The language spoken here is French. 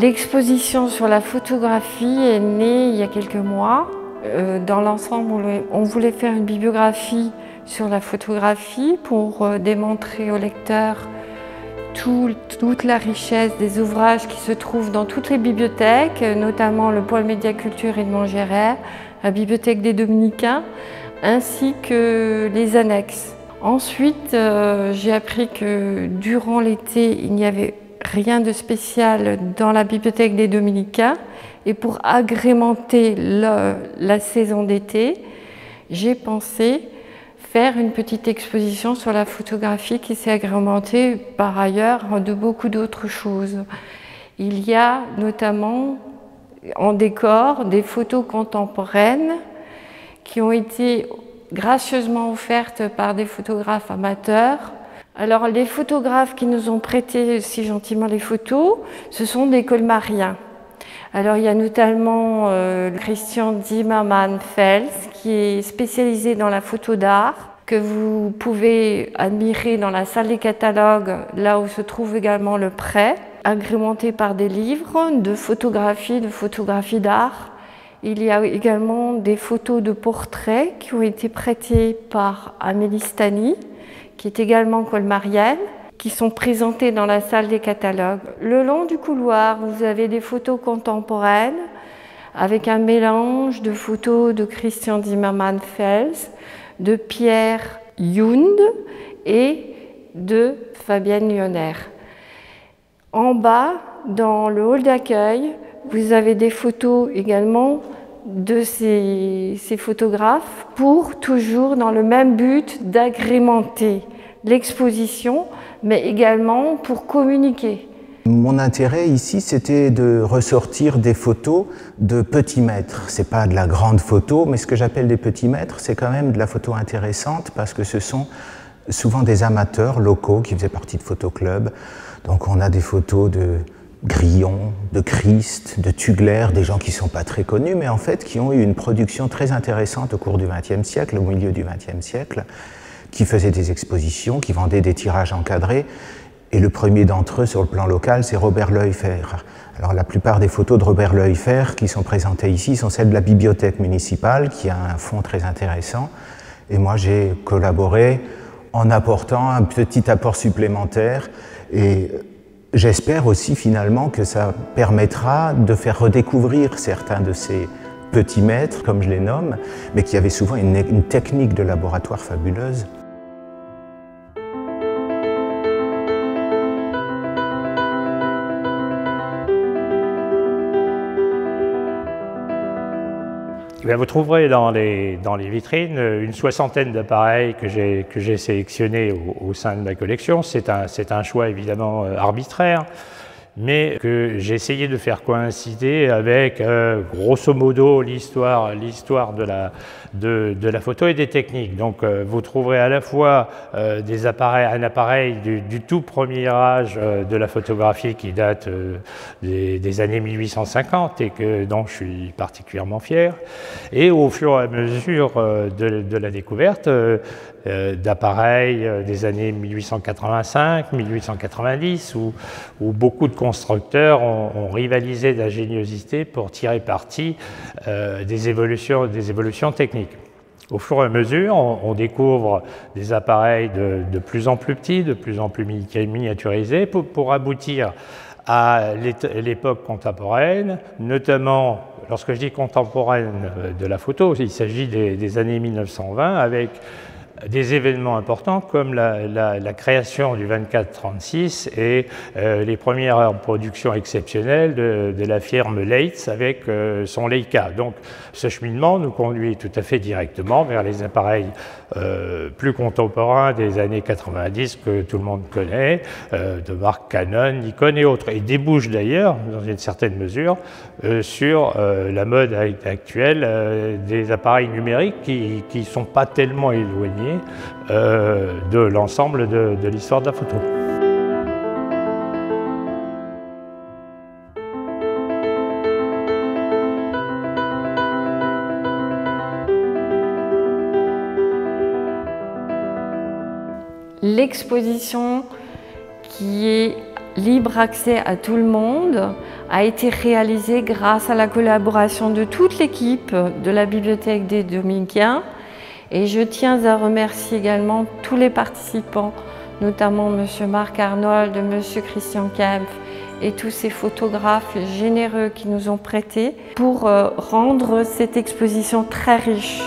L'exposition sur la photographie est née il y a quelques mois. Dans l'ensemble, on voulait faire une bibliographie sur la photographie pour démontrer aux lecteurs toute la richesse des ouvrages qui se trouvent dans toutes les bibliothèques, notamment le pôle Médiaculture Edmond Géret, la bibliothèque des Dominicains, ainsi que les annexes. Ensuite, j'ai appris que durant l'été, il n'y avait rien de spécial dans la bibliothèque des Dominicains. Et pour agrémenter la saison d'été, j'ai pensé faire une petite exposition sur la photographie qui s'est agrémentée par ailleurs de beaucoup d'autres choses. Il y a notamment en décor des photos contemporaines qui ont été gracieusement offertes par des photographes amateurs. Alors les photographes qui nous ont prêté si gentiment les photos, ce sont des colmariens. Alors il y a notamment Christian Zimmermann-Fels qui est spécialisé dans la photo d'art, que vous pouvez admirer dans la salle des catalogues, là où se trouve également le prêt, agrémenté par des livres de photographie d'art. Il y a également des photos de portraits qui ont été prêtées par Amélie Stani, qui est également colmarienne, qui sont présentées dans la salle des catalogues. Le long du couloir, vous avez des photos contemporaines avec un mélange de photos de Christian Zimmermann-Fels, de Pierre Yound et de Fabienne Lyonner. En bas, dans le hall d'accueil, vous avez des photos également de ces photographes pour toujours dans le même but d'agrémenter l'exposition, mais également pour communiquer. Mon intérêt ici, c'était de ressortir des photos de petits maîtres. C'est pas de la grande photo, mais ce que j'appelle des petits maîtres, c'est quand même de la photo intéressante parce que ce sont souvent des amateurs locaux qui faisaient partie de photoclubs. Donc on a des photos de Grillon, de Christ, de Tugler, des gens qui ne sont pas très connus, mais en fait qui ont eu une production très intéressante au cours du XXe siècle, au milieu du XXe siècle, qui faisaient des expositions, qui vendaient des tirages encadrés. Et le premier d'entre eux, sur le plan local, c'est Robert Leufer. Alors la plupart des photos de Robert Leufer qui sont présentées ici sont celles de la bibliothèque municipale, qui a un fond très intéressant. Et moi, j'ai collaboré en apportant un petit apport supplémentaire. Et j'espère aussi finalement que ça permettra de faire redécouvrir certains de ces petits maîtres, comme je les nomme, mais qui avaient souvent une technique de laboratoire fabuleuse. Vous trouverez dans les vitrines une soixantaine d'appareils que j'ai sélectionnés au sein de ma collection. C'est un choix évidemment arbitraire, mais que j'ai essayé de faire coïncider avec grosso modo l'histoire de la photo et des techniques. Donc vous trouverez à la fois un appareil du tout premier âge de la photographie qui date des années 1850 et dont je suis particulièrement fier, et au fur et à mesure de la découverte d'appareils des années 1885, 1890, où beaucoup de constructeurs ont rivalisé d'ingéniosité pour tirer parti des évolutions techniques. Au fur et à mesure, on découvre des appareils de plus en plus petits, de plus en plus miniaturisés, pour aboutir à l'époque contemporaine, notamment, lorsque je dis contemporaine de la photo, il s'agit des années 1920, avec des événements importants comme la création du 24-36 et les premières productions exceptionnelles de la firme Leitz avec son Leica. Donc ce cheminement nous conduit tout à fait directement vers les appareils plus contemporains des années 90 que tout le monde connaît, de marque Canon, Nikon et autres, et débouche d'ailleurs, dans une certaine mesure, sur la mode actuelle des appareils numériques qui ne sont pas tellement éloignés de l'ensemble de l'histoire de la photo. L'exposition qui est libre accès à tout le monde, a été réalisé grâce à la collaboration de toute l'équipe de la Bibliothèque des Dominicains. Et je tiens à remercier également tous les participants, notamment M. Marc Arnold, M. Christian Kempf et tous ces photographes généreux qui nous ont prêtés pour rendre cette exposition très riche.